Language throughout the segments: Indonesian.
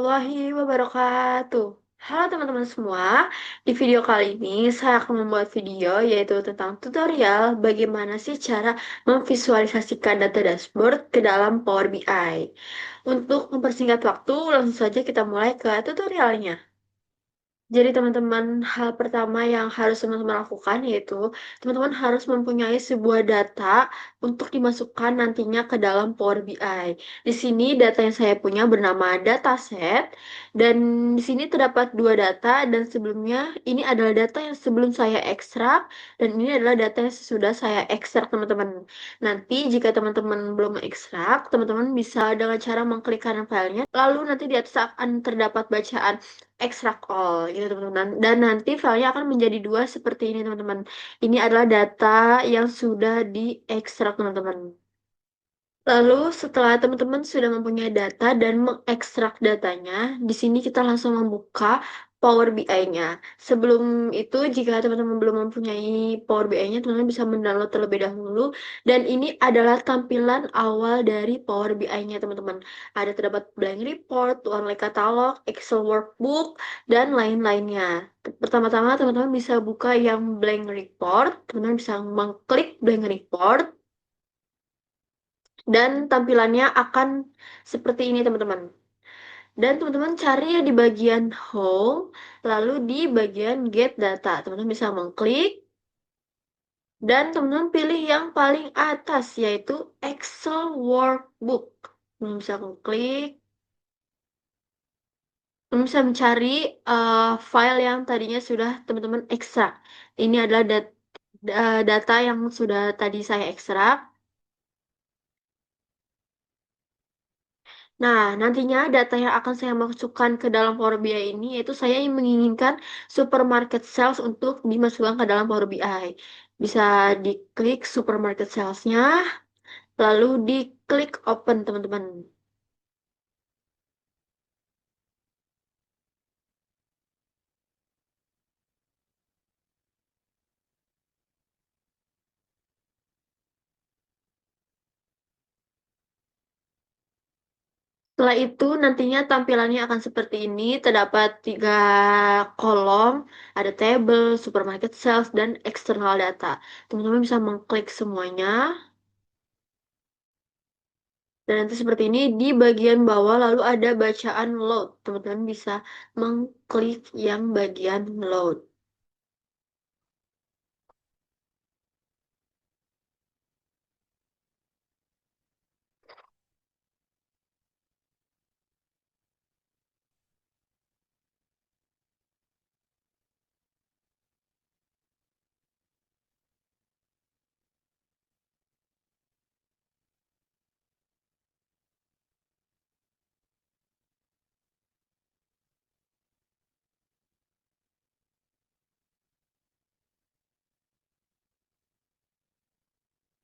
warahmatullahi wabarakatuh. Halo teman-teman semua, di video kali ini saya akan membuat video yaitu tentang tutorial bagaimana sih cara memvisualisasikan data dashboard ke dalam Power BI. Untuk mempersingkat waktu, langsung saja kita mulai ke tutorialnya. Jadi teman-teman, hal pertama yang harus teman-teman lakukan yaitu teman-teman harus mempunyai sebuah data untuk dimasukkan nantinya ke dalam Power BI. Di sini data yang saya punya bernama dataset dan di sini terdapat dua data dan sebelumnya ini adalah data yang sebelum saya ekstrak dan ini adalah data yang sesudah saya ekstrak teman-teman. Nanti jika teman-teman belum ekstrak, teman-teman bisa dengan cara mengklik kanan filenya, lalu nanti di atas akan terdapat bacaan extract all gitu teman-teman, dan nanti filenya akan menjadi dua seperti ini teman-teman. Ini adalah data yang sudah diekstrak teman-teman. Lalu setelah teman-teman sudah mempunyai data dan mengekstrak datanya, di sini kita langsung membuka Power BI-nya. Sebelum itu, jika teman-teman belum mempunyai Power BI-nya, teman-teman bisa mendownload terlebih dahulu. Dan ini adalah tampilan awal dari Power BI-nya, teman-teman. Ada terdapat blank report, one katalog, Excel workbook, dan lain-lainnya. Pertama-tama, teman-teman bisa buka yang blank report. Teman-teman bisa mengklik blank report dan tampilannya akan seperti ini teman-teman. Dan teman-teman cari yang di bagian home, lalu di bagian get data. Teman-teman bisa mengklik dan teman-teman pilih yang paling atas yaitu Excel Workbook. Teman-teman bisa mengklik, teman bisa mencari file yang tadinya sudah teman-teman ekstrak. Ini adalah data yang sudah tadi saya ekstrak. Nah, nantinya data yang akan saya masukkan ke dalam Power BI ini yaitu saya yang menginginkan supermarket sales untuk dimasukkan ke dalam Power BI. Bisa diklik supermarket sales-nya, lalu diklik open teman-teman. Setelah itu nantinya tampilannya akan seperti ini. Terdapat tiga kolom, ada table, supermarket sales, dan external data. Teman-teman bisa mengklik semuanya. Dan nanti seperti ini di bagian bawah lalu ada bacaan load. Teman-teman bisa mengklik yang bagian load.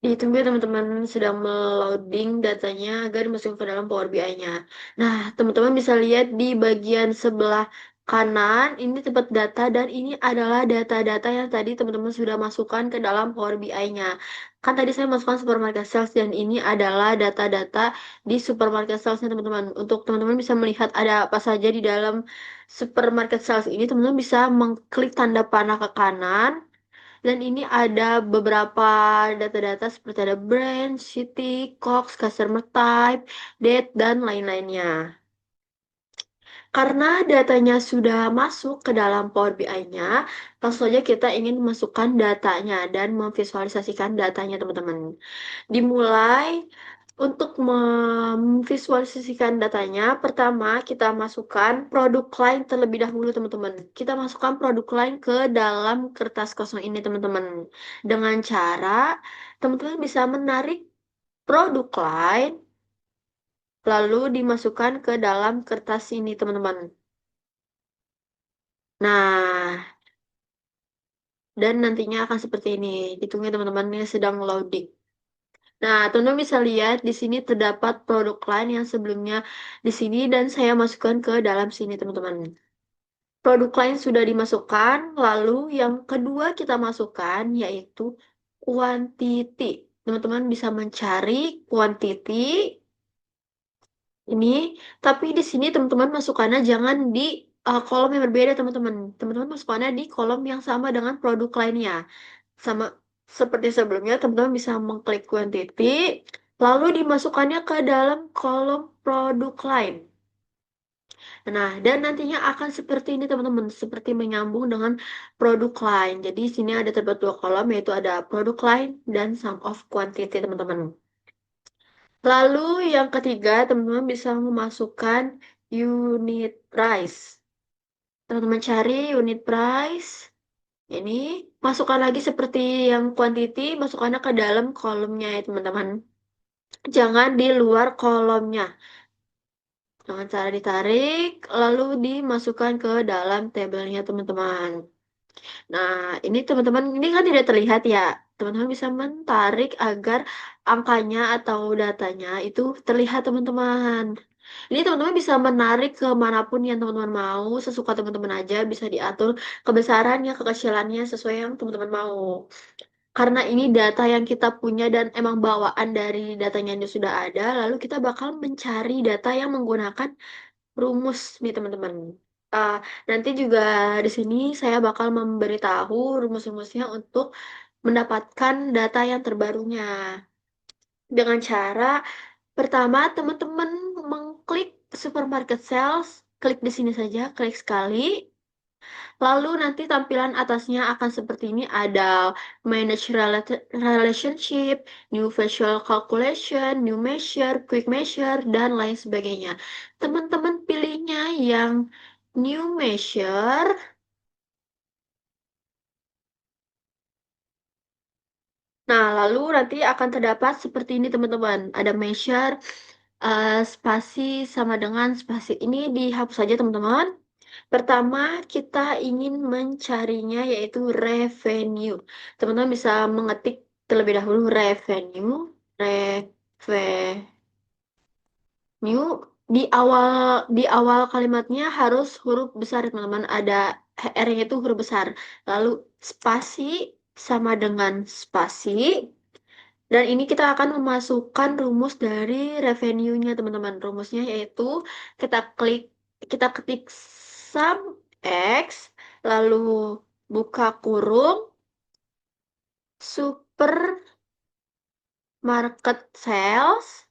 Ditunggu ya, teman-teman sedang meloading datanya agar dimasukin ke dalam Power BI-nya. Nah, teman-teman bisa lihat di bagian sebelah kanan ini tempat data dan ini adalah data-data yang tadi teman-teman sudah masukkan ke dalam Power BI-nya. Kan tadi saya masukkan supermarket sales dan ini adalah data-data di supermarket sales-nya teman-teman. Untuk teman-teman bisa melihat ada apa saja di dalam supermarket sales ini, teman-teman bisa mengklik tanda panah ke kanan dan ini ada beberapa data-data seperti ada brand, city, cox, customer type, date, dan lain-lainnya. Karena datanya sudah masuk ke dalam Power BI-nya, langsung saja kita ingin memasukkan datanya dan memvisualisasikan datanya, teman-teman. Dimulai untuk memvisualisasikan datanya, pertama kita masukkan produk line terlebih dahulu, teman-teman. Kita masukkan produk line ke dalam kertas kosong ini, teman-teman. Dengan cara teman-teman bisa menarik produk line, lalu dimasukkan ke dalam kertas ini, teman-teman. Nah, dan nantinya akan seperti ini. Ditunggu teman-teman, ini sedang loading. Nah, teman-teman bisa lihat di sini terdapat produk lain yang sebelumnya di sini dan saya masukkan ke dalam sini, teman-teman. Produk lain sudah dimasukkan, lalu yang kedua kita masukkan yaitu quantity. Teman-teman bisa mencari quantity Ini, tapi di sini teman-teman masukkannya jangan di kolom yang berbeda, teman-teman. Teman-teman masukkannya di kolom yang sama dengan produk lainnya. Sama seperti sebelumnya, teman-teman bisa mengklik quantity, lalu dimasukkannya ke dalam kolom produk lain. Nah, dan nantinya akan seperti ini, teman-teman, seperti menyambung dengan produk lain. Jadi, sini ada terdapat dua kolom, yaitu ada produk lain dan sum of quantity, teman-teman. Lalu yang ketiga, teman-teman bisa memasukkan unit price. Teman-teman cari unit price. Ini masukkan lagi seperti yang quantity, masukkannya ke dalam kolomnya ya teman-teman. Jangan di luar kolomnya. Dengan cara ditarik, lalu dimasukkan ke dalam tabelnya teman-teman. Nah, ini teman-teman, ini kan tidak terlihat ya. Teman-teman bisa menarik agar angkanya atau datanya itu terlihat teman-teman. Ini teman-teman bisa menarik ke manapun yang teman-teman mau, sesuka teman-teman aja, bisa diatur kebesarannya, kekecilannya sesuai yang teman-teman mau. Karena ini data yang kita punya dan emang bawaan dari datanya yang sudah ada, lalu kita bakal mencari data yang menggunakan rumus nih teman-teman. Uh, Nanti juga di sini saya bakal memberitahu rumus-rumusnya untuk mendapatkan data yang terbarunya. Dengan cara pertama teman-teman mengklik supermarket sales, klik di sini saja, klik sekali. Lalu nanti tampilan atasnya akan seperti ini, ada manage relationship, new visual calculation, new measure, quick measure, dan lain sebagainya. Teman-teman pilihnya yang new measure. Nah, lalu nanti akan terdapat seperti ini teman-teman. Ada measure, spasi sama dengan spasi. Ini dihapus saja teman-teman. Pertama, kita ingin mencarinya yaitu revenue. Teman-teman bisa mengetik terlebih dahulu revenue, revenue di awal kalimatnya harus huruf besar, teman-teman. Ada R-nya itu huruf besar. Lalu spasi sama dengan spasi. Dan ini kita akan memasukkan rumus dari revenue-nya, teman-teman. Rumusnya yaitu kita klik, kita ketik sum X, lalu buka kurung, supermarket sales,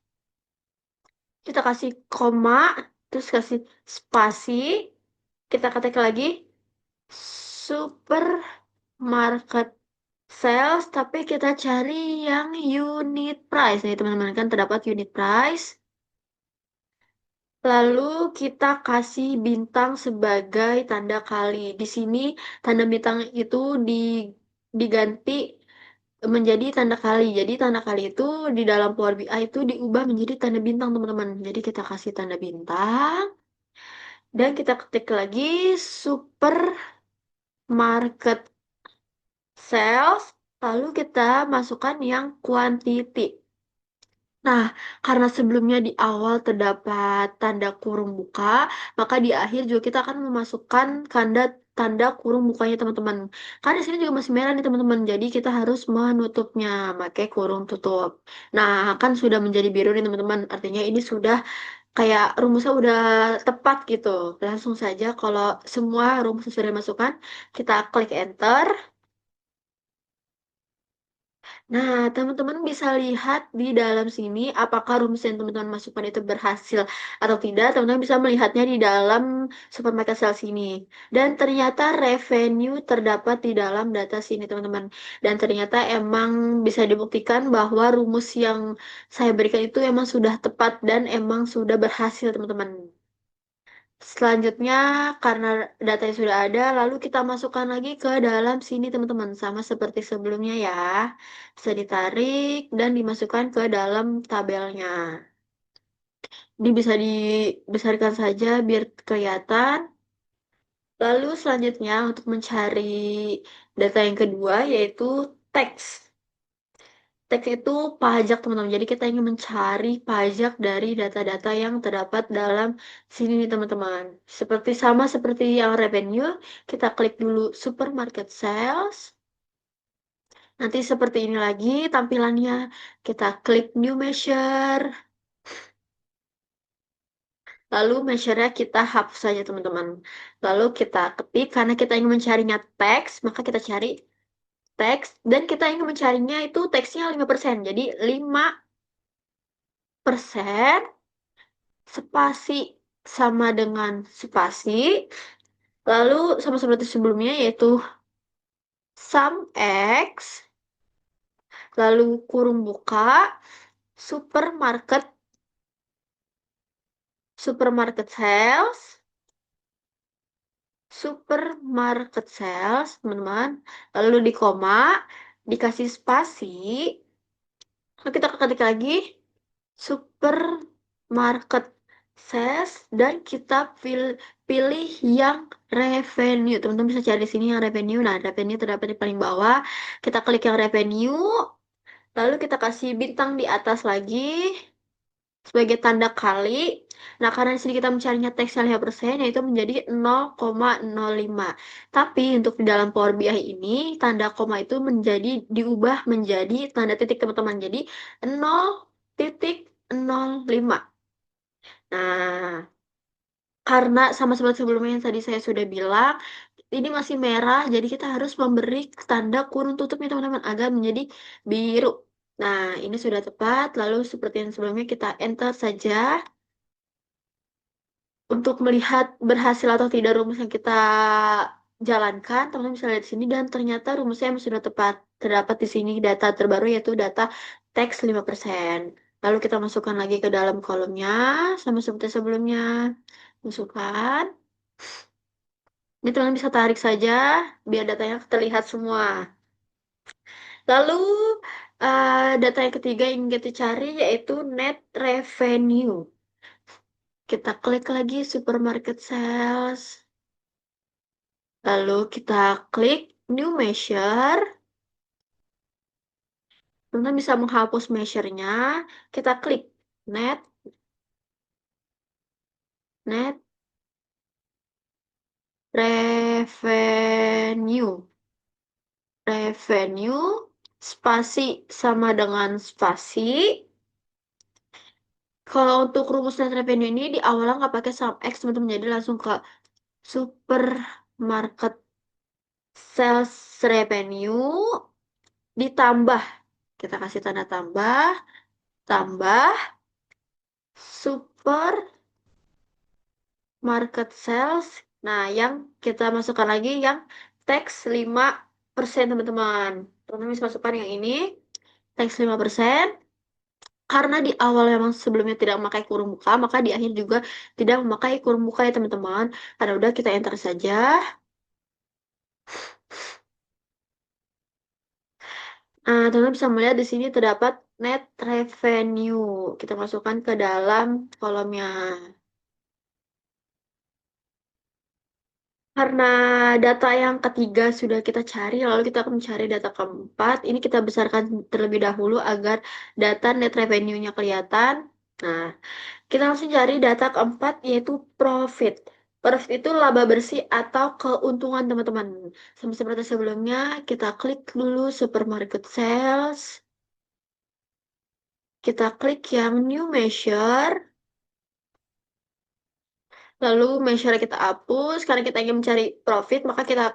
kita kasih koma, terus kasih spasi, kita ketik lagi supermarket sales, tapi kita cari yang unit price. Nih, teman-teman, kan terdapat unit price. Lalu kita kasih bintang sebagai tanda kali. Di sini tanda bintang itu diganti menjadi tanda kali. Jadi tanda kali itu di dalam Power BI itu diubah menjadi tanda bintang, teman-teman. Jadi kita kasih tanda bintang dan kita ketik lagi supermarket sales. Lalu kita masukkan yang quantity. Nah, karena sebelumnya di awal terdapat tanda kurung buka, maka di akhir juga kita akan memasukkan tanda kurung bukanya teman-teman. Karena di sini juga masih merah nih teman-teman, jadi kita harus menutupnya, pakai kurung tutup. Nah, kan sudah menjadi biru nih teman-teman, artinya ini sudah kayak rumusnya udah tepat gitu. Langsung saja kalau semua rumus sudah dimasukkan, kita klik enter. Nah, teman-teman bisa lihat di dalam sini apakah rumus yang teman-teman masukkan itu berhasil atau tidak. Teman-teman bisa melihatnya di dalam supermarket sales ini. Dan ternyata revenue terdapat di dalam data sini, teman-teman. Dan ternyata emang bisa dibuktikan bahwa rumus yang saya berikan itu emang sudah tepat dan emang sudah berhasil, teman-teman. Selanjutnya, karena datanya sudah ada, lalu kita masukkan lagi ke dalam sini, teman-teman. Sama seperti sebelumnya ya. Bisa ditarik dan dimasukkan ke dalam tabelnya. Ini bisa dibesarkan saja biar kelihatan. Lalu selanjutnya untuk mencari data yang kedua yaitu teks. Teks itu pajak, teman-teman. Jadi kita ingin mencari pajak dari data-data yang terdapat dalam sini nih, teman-teman. Sama seperti yang revenue, kita klik dulu supermarket sales. Nanti seperti ini lagi tampilannya. Kita klik new measure. Lalu measure-nya kita hapus saja teman-teman. Lalu kita ketik karena kita ingin mencarinya teks, maka kita cari teks dan kita ingin mencarinya itu teksnya 5%. Jadi 5% spasi sama dengan spasi. Lalu sama seperti sebelumnya yaitu sum X, lalu kurung buka, supermarket, supermarket sales, supermarket sales, teman-teman. Lalu di koma, dikasih spasi, lalu kita ketik lagi supermarket sales dan kita pilih yang revenue. Teman-teman bisa cari di sini yang revenue. Nah, revenue terdapat di paling bawah. Kita klik yang revenue, lalu kita kasih bintang di atas lagi sebagai tanda kali. Nah, karena di sini kita mencarinya teksnya 5%, yaitu menjadi 0,05. Tapi untuk di dalam Power BI ini, tanda koma itu diubah menjadi tanda titik, teman-teman. Jadi 0,05. Nah, karena sama seperti sebelumnya yang tadi saya sudah bilang, ini masih merah, jadi kita harus memberi tanda kurung tutupnya, teman-teman, agar menjadi biru. Nah, ini sudah tepat. Lalu seperti yang sebelumnya kita enter saja untuk melihat berhasil atau tidak rumus yang kita jalankan. Teman-teman bisa lihat di sini dan ternyata rumusnya yang sudah tepat. Terdapat di sini data terbaru yaitu data teks 5%. Lalu kita masukkan lagi ke dalam kolomnya sama seperti sebelumnya. Masukkan. Ini teman-teman bisa tarik saja biar datanya terlihat semua. Lalu data yang ketiga yang kita cari yaitu net revenue. Kita klik lagi supermarket sales. Lalu kita klik new measure. Teman-teman bisa menghapus measure-nya. Kita klik net, net revenue. Revenue spasi sama dengan spasi. Kalau untuk rumus net revenue ini di awalnya nggak pakai sum X, teman-teman. Jadi langsung ke supermarket sales revenue ditambah. Kita kasih tanda tambah, tambah supermarket sales. Nah, yang kita masukkan lagi yang teks 5%, teman-teman. Teman-teman bisa masukkan yang ini, teks 5%. Karena di awal memang sebelumnya tidak memakai kurung muka, maka di akhir juga tidak memakai kurung muka ya teman-teman. Karena udah kita enter saja. Nah, teman-teman bisa melihat di sini terdapat net revenue. Kita masukkan ke dalam kolomnya. Karena data yang ketiga sudah kita cari, lalu kita akan mencari data keempat. Ini kita besarkan terlebih dahulu agar data net revenue-nya kelihatan. Nah, kita langsung cari data keempat yaitu profit. Profit itu laba bersih atau keuntungan, teman-teman. Sama seperti sebelumnya, kita klik dulu supermarket sales. Kita klik yang new measure. Lalu measure kita hapus. Karena kita ingin mencari profit, maka kita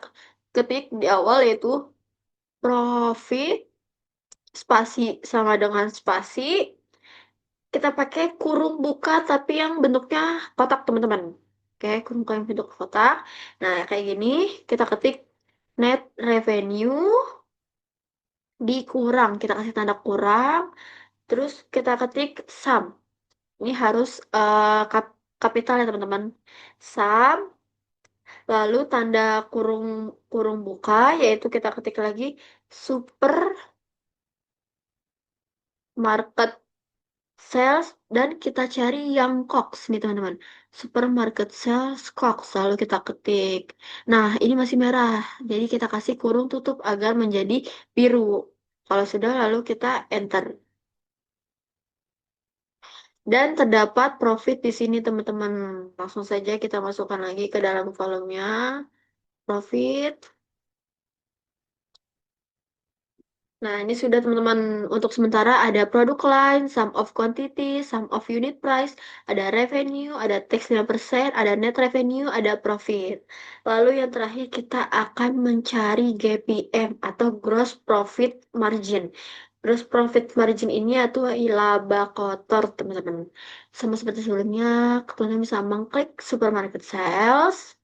ketik di awal yaitu profit spasi sama dengan spasi. Kita pakai kurung buka tapi yang bentuknya kotak, teman-teman. Oke, kurung buka yang bentuk kotak. Nah, kayak gini kita ketik net revenue dikurang. Kita kasih tanda kurang. Terus kita ketik sum. Ini harus kapital ya, teman-teman. Sum. Lalu tanda kurung kurung buka yaitu kita ketik lagi supermarket sales dan kita cari yang COX nih, teman-teman. Supermarket sales COX lalu kita ketik. Nah, ini masih merah. Jadi kita kasih kurung tutup agar menjadi biru. Kalau sudah lalu kita enter. Dan terdapat profit di sini, teman-teman. Langsung saja kita masukkan lagi ke dalam kolomnya. Profit. Nah, ini sudah teman-teman untuk sementara ada produk line, sum of quantity, sum of unit price, ada revenue, ada tax 5%, ada net revenue, ada profit. Lalu yang terakhir kita akan mencari GPM atau gross profit margin. Gross profit margin ini atau laba kotor, teman-teman. Sama seperti sebelumnya, teman-teman bisa mengklik supermarket sales,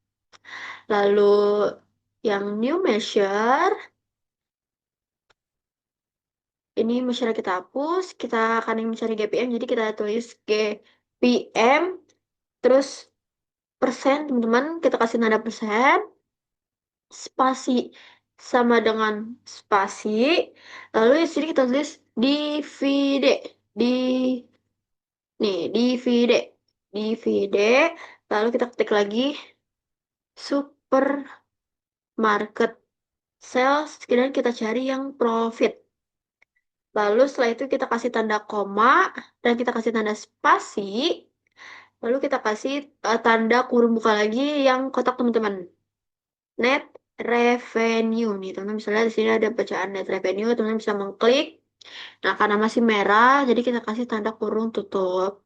lalu yang new measure. Ini masyarakat kita hapus, kita akan mencari GPM, jadi kita tulis GPM, terus persen, teman-teman, kita kasih tanda persen, spasi sama dengan spasi, lalu di sini kita tulis divide, di, nih, divide, lalu kita ketik lagi supermarket sales, kemudian kita cari yang profit. Lalu setelah itu kita kasih tanda koma dan kita kasih tanda spasi. Lalu kita kasih tanda kurung buka lagi yang kotak teman-teman. Net revenue nih teman-teman. Misalnya di sini ada bacaan net revenue, teman-teman bisa mengklik. Nah karena masih merah, jadi kita kasih tanda kurung tutup.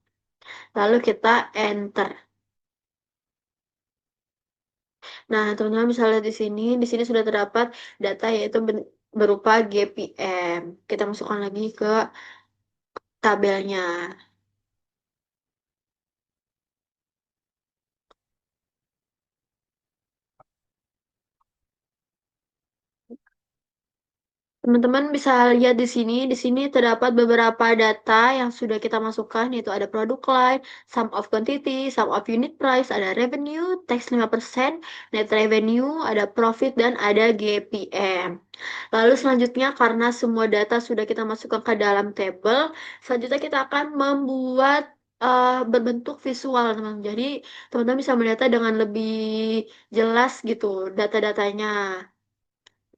Lalu kita enter. Nah teman-teman bisa lihat di sini sudah terdapat data yaitu berupa GPM. Kita masukkan lagi ke tabelnya. Teman-teman bisa lihat di sini terdapat beberapa data yang sudah kita masukkan, yaitu ada produk line, sum of quantity, sum of unit price, ada revenue, tax 5%, net revenue, ada profit, dan ada GPM. Lalu selanjutnya, karena semua data sudah kita masukkan ke dalam tabel, selanjutnya kita akan membuat berbentuk visual, teman-teman. Jadi, teman-teman bisa melihatnya dengan lebih jelas gitu, data-datanya.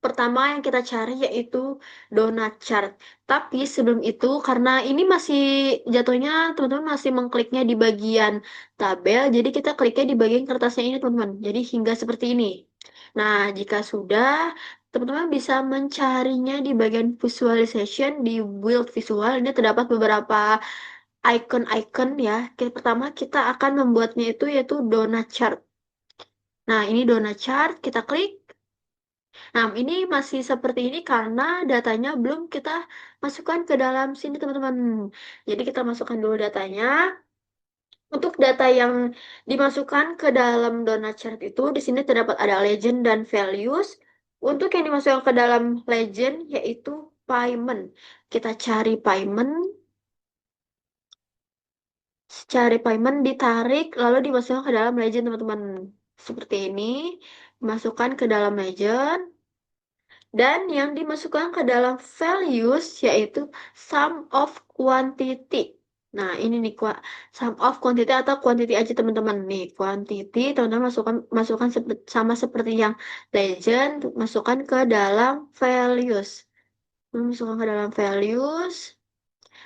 Pertama yang kita cari yaitu donut chart. Tapi sebelum itu, karena ini masih jatuhnya teman-teman masih mengkliknya di bagian tabel, jadi kita kliknya di bagian kertasnya ini teman-teman. Jadi hingga seperti ini. Nah, jika sudah, teman-teman bisa mencarinya di bagian visualization di build visual. Ini terdapat beberapa icon-icon ya. Pertama kita akan membuatnya itu yaitu donut chart. Nah, ini donut chart, kita klik. Nah, ini masih seperti ini karena datanya belum kita masukkan ke dalam sini, teman-teman. Jadi kita masukkan dulu datanya. Untuk data yang dimasukkan ke dalam donut chart itu, di sini terdapat ada legend dan values. Untuk yang dimasukkan ke dalam legend, yaitu payment. Kita cari payment, ditarik, lalu dimasukkan ke dalam legend, teman-teman. Seperti ini, masukkan ke dalam legend. Dan yang dimasukkan ke dalam values yaitu sum of quantity. Nah, ini nih sum of quantity atau quantity aja teman-teman. Nih, quantity teman-teman masukkan sama seperti yang legend, masukkan ke dalam values. Masukkan ke dalam values.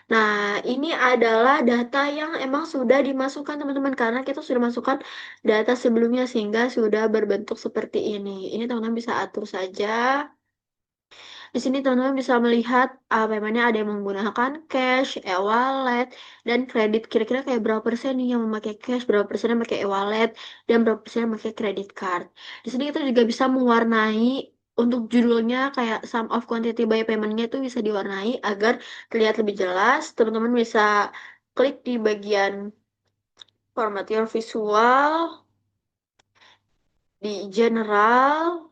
Nah, ini adalah data yang emang sudah dimasukkan teman-teman karena kita sudah masukkan data sebelumnya sehingga sudah berbentuk seperti ini. Ini teman-teman bisa atur saja. Di sini teman-teman bisa melihat bagaimana ada yang menggunakan cash, e-wallet, dan kredit. Kira-kira kayak berapa persen nih yang memakai cash, berapa persen yang memakai e-wallet, dan berapa persen yang memakai kredit card. Di sini kita juga bisa mewarnai untuk judulnya kayak sum of quantity by payment-nya itu bisa diwarnai agar terlihat lebih jelas. Teman-teman bisa klik di bagian format your visual, di general,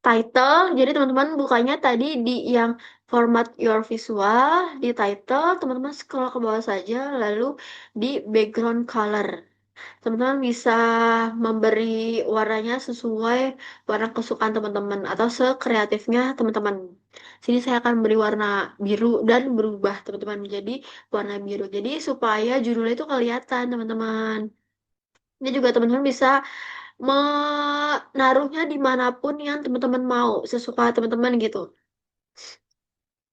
title. Jadi teman-teman bukanya tadi di yang format your visual, di title, teman-teman scroll ke bawah saja, lalu di background color. Teman-teman bisa memberi warnanya sesuai warna kesukaan teman-teman atau sekreatifnya teman-teman. Sini saya akan beri warna biru dan berubah teman-teman menjadi warna biru. Jadi supaya judulnya itu kelihatan teman-teman. Ini juga teman-teman bisa menaruhnya dimanapun yang teman-teman mau, sesuka teman-teman gitu.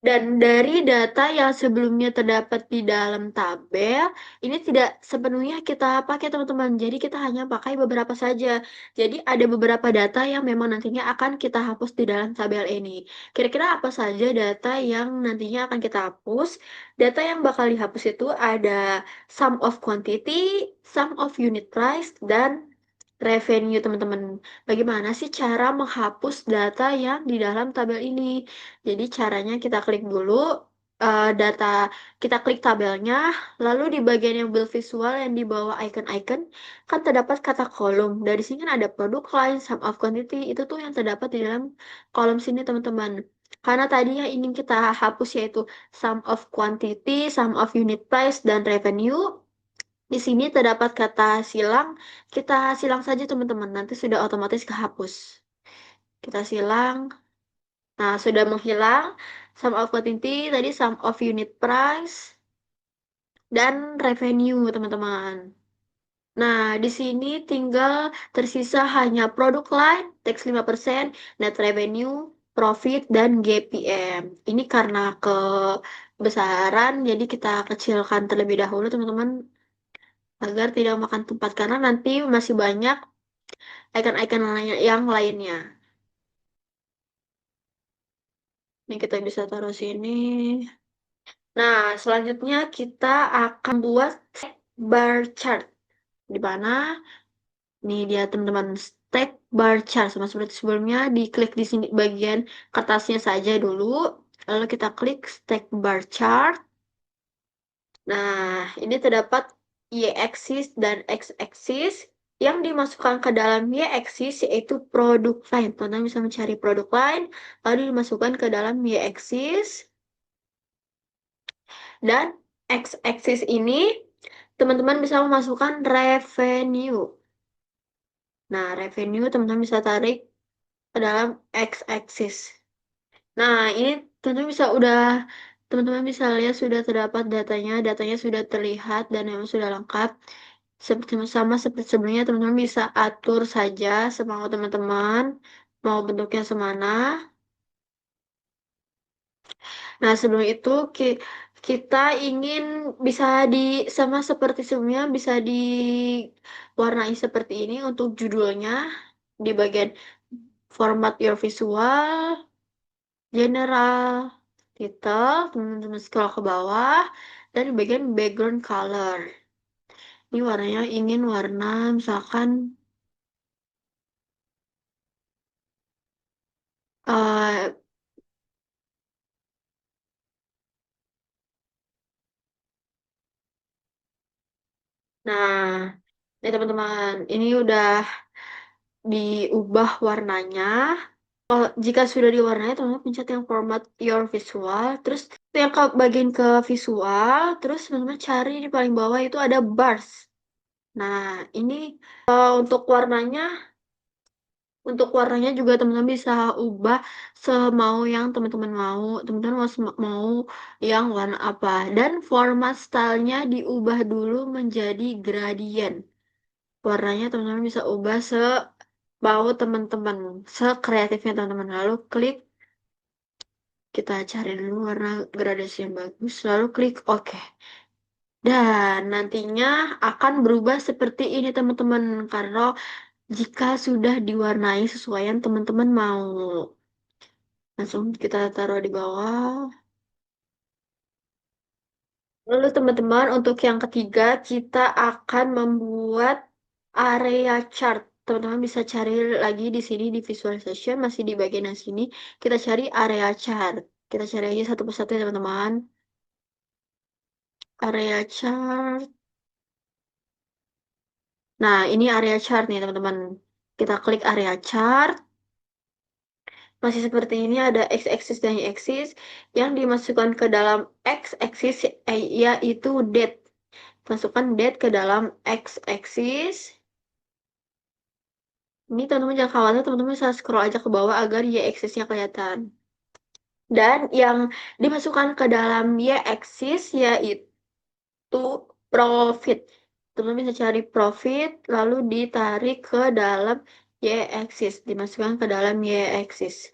Dan dari data yang sebelumnya terdapat di dalam tabel, ini tidak sepenuhnya kita pakai teman-teman. Jadi kita hanya pakai beberapa saja. Jadi ada beberapa data yang memang nantinya akan kita hapus di dalam tabel ini. Kira-kira apa saja data yang nantinya akan kita hapus? Data yang bakal dihapus itu ada sum of quantity, sum of unit price, dan revenue teman-teman. Bagaimana sih cara menghapus data yang di dalam tabel ini? Jadi caranya kita klik dulu data, kita klik tabelnya, lalu di bagian yang build visual yang di bawah icon-icon kan terdapat kata kolom. Dari sini kan ada product line, sum of quantity, itu tuh yang terdapat di dalam kolom sini teman-teman. Karena tadi yang ingin kita hapus yaitu sum of quantity, sum of unit price, dan revenue. Di sini terdapat kata silang, kita silang saja teman-teman, nanti sudah otomatis kehapus. Kita silang. Nah, sudah menghilang sum of quantity, tadi sum of unit price, dan revenue, teman-teman. Nah, di sini tinggal tersisa hanya product line, tax 5%, net revenue, profit, dan GPM. Ini karena kebesaran, jadi kita kecilkan terlebih dahulu, teman-teman, agar tidak makan tempat, karena nanti masih banyak icon-icon yang lainnya. Ini kita bisa taruh sini. Nah, selanjutnya kita akan buat bar chart. Di mana? Nih dia teman-teman, stack bar chart sama seperti sebelumnya, diklik di sini bagian kertasnya saja dulu. Lalu kita klik stack bar chart. Nah, ini terdapat y-axis dan x-axis. Yang dimasukkan ke dalam y-axis yaitu produk line. Teman-teman bisa mencari produk line, lalu dimasukkan ke dalam y-axis. Dan x-axis ini teman-teman bisa memasukkan revenue. Nah, revenue teman-teman bisa tarik ke dalam x-axis. Nah, ini tentu bisa teman-teman bisa lihat sudah terdapat datanya, datanya sudah terlihat dan memang sudah lengkap. Seperti sama seperti sebelumnya, teman-teman bisa atur saja semau teman-teman, mau bentuknya semana. Nah, sebelum itu kita ingin bisa sama seperti sebelumnya bisa diwarnai seperti ini untuk judulnya di bagian format your visual, general, title, teman-teman scroll ke bawah, dan di bagian background color. Ini warnanya ingin warna misalkan eh, nah, ini teman-teman, ini udah diubah warnanya. Jika sudah diwarnai, teman-teman pencet yang format your visual, terus yang ke bagian ke visual, terus teman-teman cari di paling bawah itu ada bars. Nah, ini untuk warnanya juga teman-teman bisa ubah semau yang teman-teman mau. Teman-teman mau yang warna apa. Dan format stylenya diubah dulu menjadi gradient. Warnanya teman-teman bisa ubah mau teman-teman, sekreatifnya teman-teman. Lalu klik, kita cari dulu warna gradasi yang bagus, lalu klik OK. Dan nantinya akan berubah seperti ini teman-teman, karena jika sudah diwarnai sesuai yang teman-teman mau. Langsung kita taruh di bawah. Lalu teman-teman, untuk yang ketiga, kita akan membuat area chart. Teman-teman bisa cari lagi di sini di visualization, masih di bagian yang sini. Kita cari area chart. Kita cari aja satu persatu ya teman-teman. Area chart. Nah, ini area chart nih teman-teman. Kita klik area chart. Masih seperti ini ada x-axis dan y-axis. Yang dimasukkan ke dalam x-axis yaitu date. Masukkan date ke dalam x-axis. Ini teman-teman jangan khawatir, teman-teman bisa scroll aja ke bawah agar y-axisnya kelihatan. Dan yang dimasukkan ke dalam y-axis yaitu profit. Teman-teman bisa cari profit, lalu ditarik ke dalam y-axis. Dimasukkan ke dalam y-axis.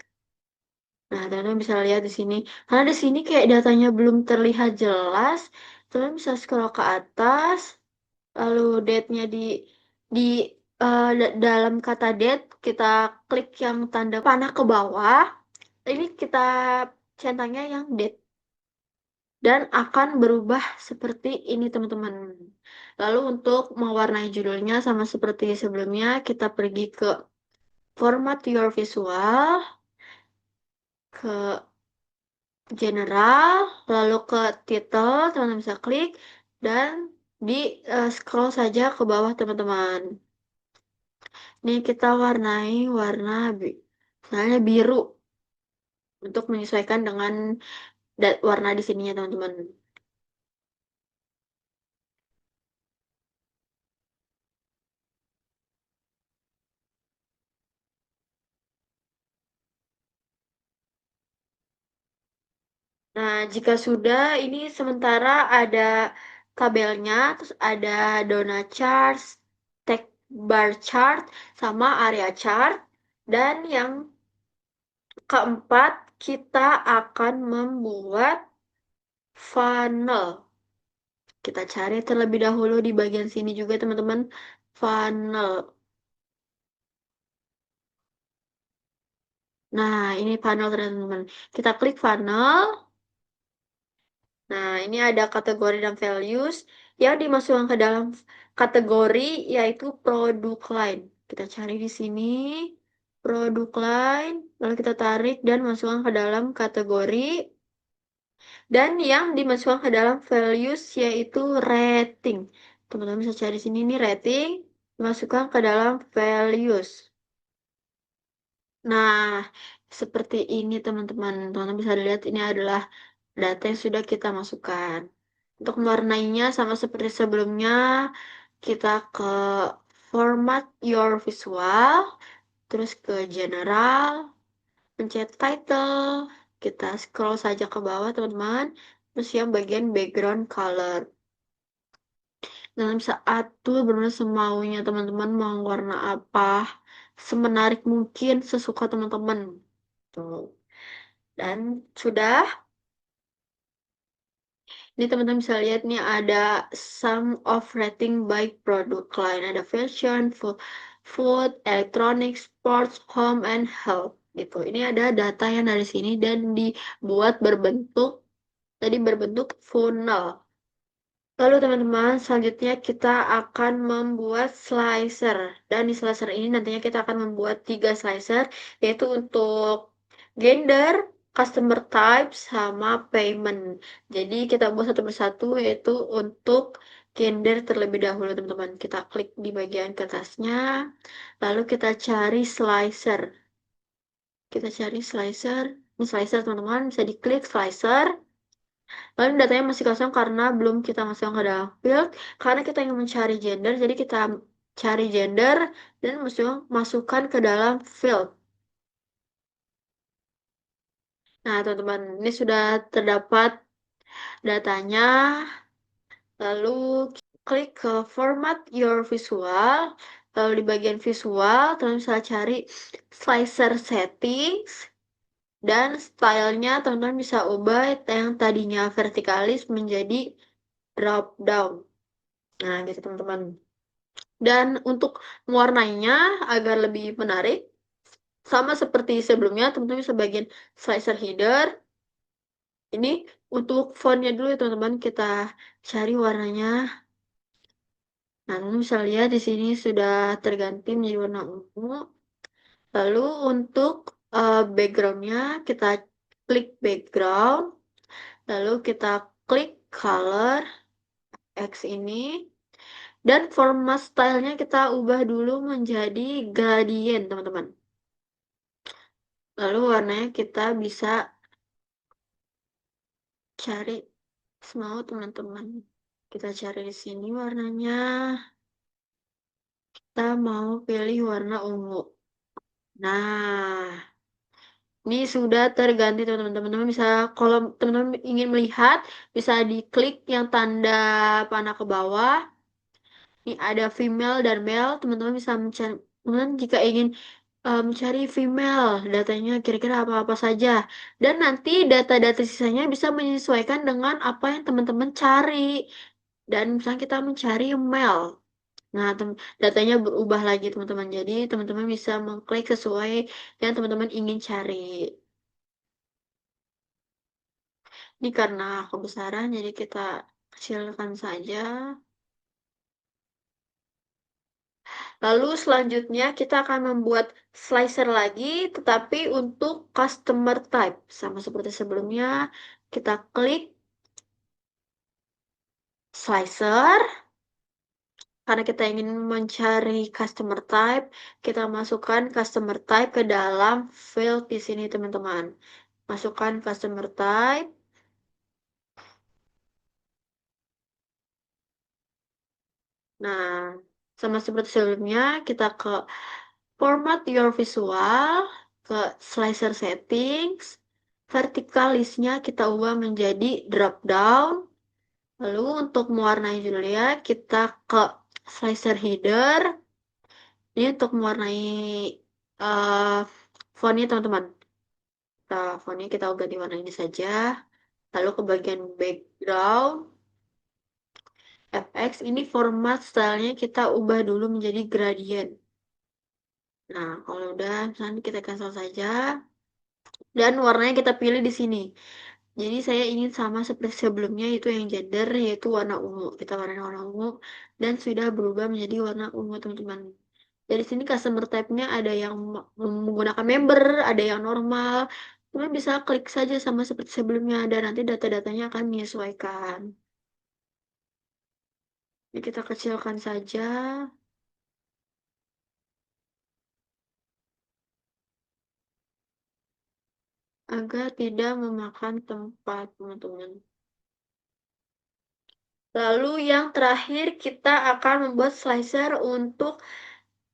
Nah, teman-teman bisa lihat di sini. Karena di sini kayak datanya belum terlihat jelas, teman bisa scroll ke atas, lalu date-nya di dalam kata date kita klik yang tanda panah ke bawah. Ini kita centangnya yang date dan akan berubah seperti ini teman-teman. Lalu untuk mewarnai judulnya sama seperti sebelumnya, kita pergi ke format your visual, ke general, lalu ke title, teman-teman bisa klik dan di scroll saja ke bawah teman-teman. Ini kita warnai warna misalnya biru untuk menyesuaikan dengan warna di sininya teman-teman. Nah, jika sudah, ini sementara ada tabelnya, terus ada donut chart, text bar chart, sama area chart. Dan yang keempat, kita akan membuat funnel. Kita cari terlebih dahulu di bagian sini juga, teman-teman. Funnel. Nah, ini funnel, teman-teman. Kita klik funnel. Nah, ini ada kategori dan values yang dimasukkan ke dalam kategori yaitu produk line. Kita cari di sini produk line, lalu kita tarik dan masukkan ke dalam kategori dan yang dimasukkan ke dalam values yaitu rating. Teman-teman bisa cari sini nih rating, dimasukkan ke dalam values. Nah, seperti ini teman-teman. Teman-teman bisa lihat ini adalah data yang sudah kita masukkan. Untuk mewarnainya sama seperti sebelumnya, kita ke format your visual, terus ke general, pencet title, kita scroll saja ke bawah teman-teman, terus yang bagian background color. Dan bisa atur benar semaunya teman-teman mau warna apa, semenarik mungkin sesuka teman-teman. Tuh. Dan sudah. Ini teman-teman bisa lihat nih ada sum of rating by product line. Ada fashion, food, electronics, sports, home, and health. Gitu. Ini ada data yang dari sini dan dibuat berbentuk funnel. Lalu teman-teman, selanjutnya kita akan membuat slicer. Dan di slicer ini nantinya kita akan membuat 3 slicer, yaitu untuk gender, customer type, sama payment. Jadi kita buat satu persatu, yaitu untuk gender terlebih dahulu teman-teman. Kita klik di bagian ke atasnya, lalu kita cari slicer. Kita cari slicer. Ini slicer teman-teman, bisa diklik slicer. Lalu datanya masih kosong karena belum kita masukkan ke dalam field. Karena kita ingin mencari gender, jadi kita cari gender dan masukkan ke dalam field. Nah, teman-teman, ini sudah terdapat datanya. Lalu klik ke format your visual. Lalu di bagian visual, teman-teman bisa cari slicer settings. Dan stylenya teman-teman bisa ubah yang tadinya vertikalis menjadi drop down. Nah, gitu teman-teman. Dan untuk mewarnainya agar lebih menarik, sama seperti sebelumnya, teman-teman bisa bagian slicer header. Ini untuk fontnya dulu ya teman-teman, kita cari warnanya. Nah, teman-teman bisa lihat di sini sudah terganti menjadi warna ungu. Lalu untuk backgroundnya, kita klik background. Lalu kita klik color X ini. Dan format stylenya kita ubah dulu menjadi gradient, teman-teman. Lalu warnanya kita bisa cari semau teman-teman. Kita cari di sini warnanya. Kita mau pilih warna ungu. Nah, ini sudah terganti teman-teman. Teman-teman bisa, kalau teman-teman ingin melihat, bisa diklik yang tanda panah ke bawah. Ini ada female dan male. Teman-teman bisa mencari. Teman-teman jika ingin Cari female, datanya kira-kira apa-apa saja. Dan nanti data-data sisanya bisa menyesuaikan dengan apa yang teman-teman cari. Dan misalnya kita mencari male. Nah, datanya berubah lagi teman-teman. Jadi teman-teman bisa mengklik sesuai yang teman-teman ingin cari. Ini karena kebesaran, jadi kita kecilkan saja. Lalu selanjutnya kita akan membuat slicer lagi, tetapi untuk customer type. Sama seperti sebelumnya, kita klik slicer. Karena kita ingin mencari customer type, kita masukkan customer type ke dalam field di sini, teman-teman. Masukkan customer type. Nah, sama seperti sebelumnya, kita ke format your visual, ke slicer settings, vertikalisnya kita ubah menjadi drop down. Lalu untuk mewarnai judulnya, kita ke slicer header. Ini untuk mewarnai uh, fontnya, teman-teman. Nah, fontnya kita ganti warna ini saja. Lalu ke bagian background, FX, ini format stylenya kita ubah dulu menjadi gradient. Nah, kalau udah, misalnya kita cancel saja. Dan warnanya kita pilih di sini. Jadi saya ingin sama seperti sebelumnya, itu yang gender, yaitu warna ungu. Kita warna ungu dan sudah berubah menjadi warna ungu, teman-teman. Dari sini customer type-nya ada yang menggunakan member, ada yang normal. Teman bisa klik saja sama seperti sebelumnya dan nanti data-datanya akan menyesuaikan. Ini kita kecilkan saja agar tidak memakan tempat, teman-teman. Lalu yang terakhir kita akan membuat slicer untuk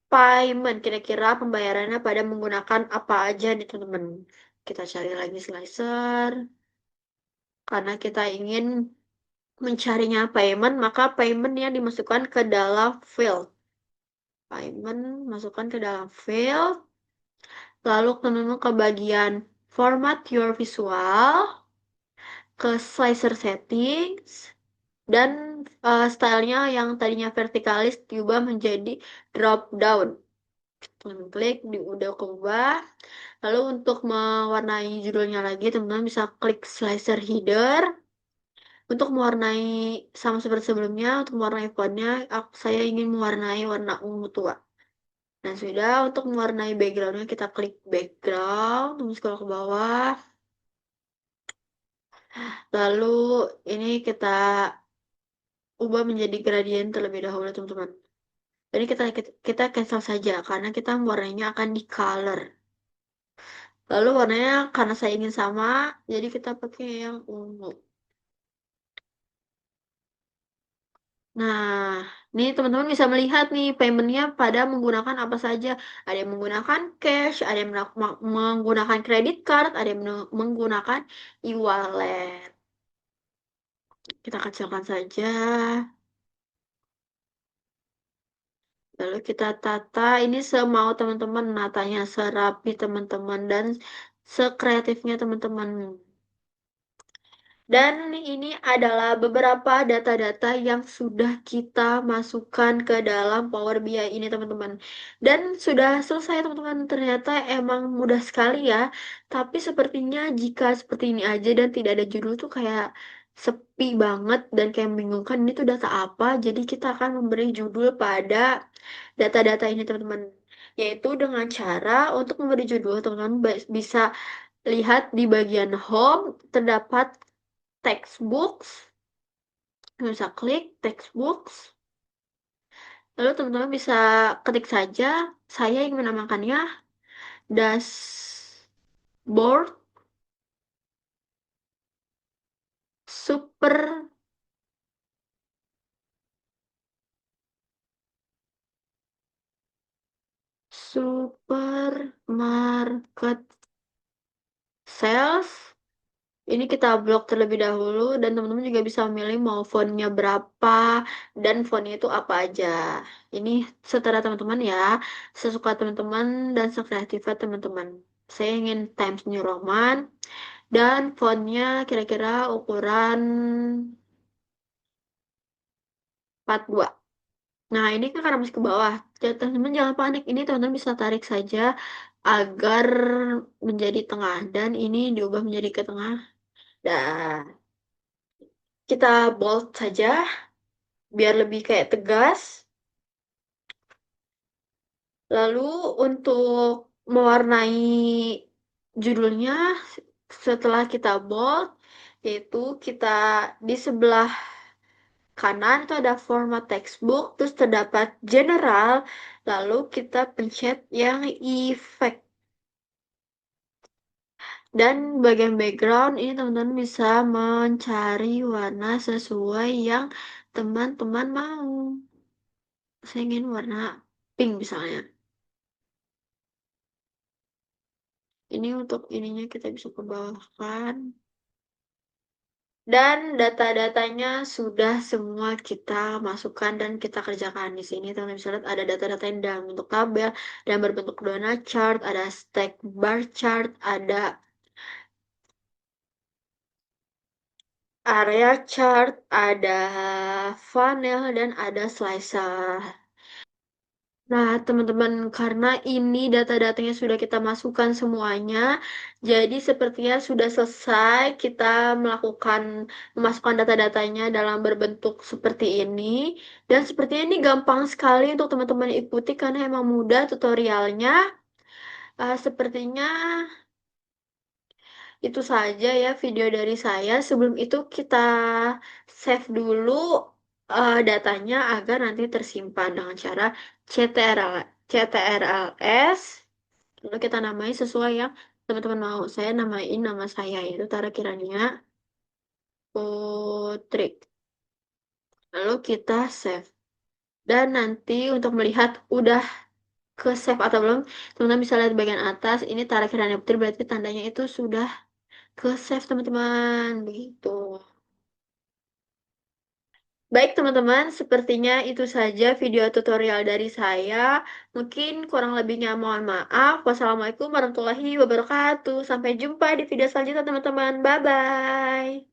payment. Kira-kira pembayarannya pada menggunakan apa aja nih, teman-teman. Kita cari lagi slicer. Karena kita ingin mencarinya payment, maka payment yang dimasukkan ke dalam field. Payment masukkan ke dalam field. Lalu teman-teman ke bagian format your visual, ke slicer settings, dan stylenya yang tadinya vertikalis diubah menjadi drop down. Teman-teman klik, udah keubah. Lalu untuk mewarnai judulnya lagi, teman-teman bisa klik slicer header. Untuk mewarnai sama seperti sebelumnya, untuk mewarnai fontnya, saya ingin mewarnai warna ungu tua. Dan sudah, untuk mewarnai backgroundnya kita klik background, terus scroll ke bawah. Lalu ini kita ubah menjadi gradient terlebih dahulu, teman-teman. Jadi kita cancel saja karena kita warnanya akan di color. Lalu warnanya karena saya ingin sama, jadi kita pakai yang ungu. Nah, nih teman-teman bisa melihat nih paymentnya pada menggunakan apa saja. Ada yang menggunakan cash, ada yang menggunakan credit card, ada yang menggunakan e-wallet. Kita kecilkan saja. Lalu kita tata. Ini semau teman-teman, natanya serapi teman-teman dan sekreatifnya teman-teman. Dan ini adalah beberapa data-data yang sudah kita masukkan ke dalam Power BI ini, teman-teman. Dan sudah selesai, teman-teman. Ternyata emang mudah sekali ya. Tapi sepertinya jika seperti ini aja dan tidak ada judul tuh kayak sepi banget dan kayak membingungkan. Ini tuh data apa? Jadi kita akan memberi judul pada data-data ini, teman-teman. Yaitu dengan cara untuk memberi judul, teman-teman bisa lihat di bagian home terdapat textbooks, bisa klik textbooks, lalu teman-teman bisa ketik saja, saya ingin menamakannya dashboard super supermarket sales. Ini kita blok terlebih dahulu dan teman-teman juga bisa memilih mau fontnya berapa dan fontnya itu apa aja. Ini setara teman-teman ya, sesuka teman-teman dan sekreatifnya teman-teman. Saya ingin Times New Roman dan fontnya kira-kira ukuran 42. Nah, ini kan karena masih ke bawah. Teman-teman jangan panik. Ini teman-teman bisa tarik saja agar menjadi tengah. Dan ini diubah menjadi ke tengah. Dan kita bold saja biar lebih kayak tegas. Lalu untuk mewarnai judulnya setelah kita bold, yaitu kita di sebelah kanan itu ada format textbook, terus terdapat general, lalu kita pencet yang effect. Dan bagian background ini teman-teman bisa mencari warna sesuai yang teman-teman mau. Saya ingin warna pink misalnya. Ini untuk ininya kita bisa ke bawahkan. Dan data-datanya sudah semua kita masukkan dan kita kerjakan di sini. Teman-teman bisa lihat ada data-data yang dalam bentuk tabel dan berbentuk donut chart, ada stack bar chart, ada area chart, ada funnel, dan ada slicer. Nah, teman-teman, karena ini data-datanya sudah kita masukkan semuanya, jadi sepertinya sudah selesai kita melakukan memasukkan data-datanya dalam berbentuk seperti ini. Dan sepertinya ini gampang sekali untuk teman-teman ikuti karena emang mudah tutorialnya. Sepertinya itu saja ya video dari saya. Sebelum itu kita save dulu datanya agar nanti tersimpan dengan cara CTRLS. Lalu kita namai sesuai yang teman-teman mau. Saya namain nama saya yaitu Tara Kirania Putri. Lalu kita save. Dan nanti untuk melihat udah ke save atau belum, teman-teman bisa lihat bagian atas. Ini Tara Kirania Putri berarti tandanya itu sudah ke save teman-teman. Begitu. Baik teman-teman, sepertinya itu saja video tutorial dari saya. Mungkin kurang lebihnya mohon maaf. Wassalamualaikum warahmatullahi wabarakatuh. Sampai jumpa di video selanjutnya teman-teman. Bye-bye.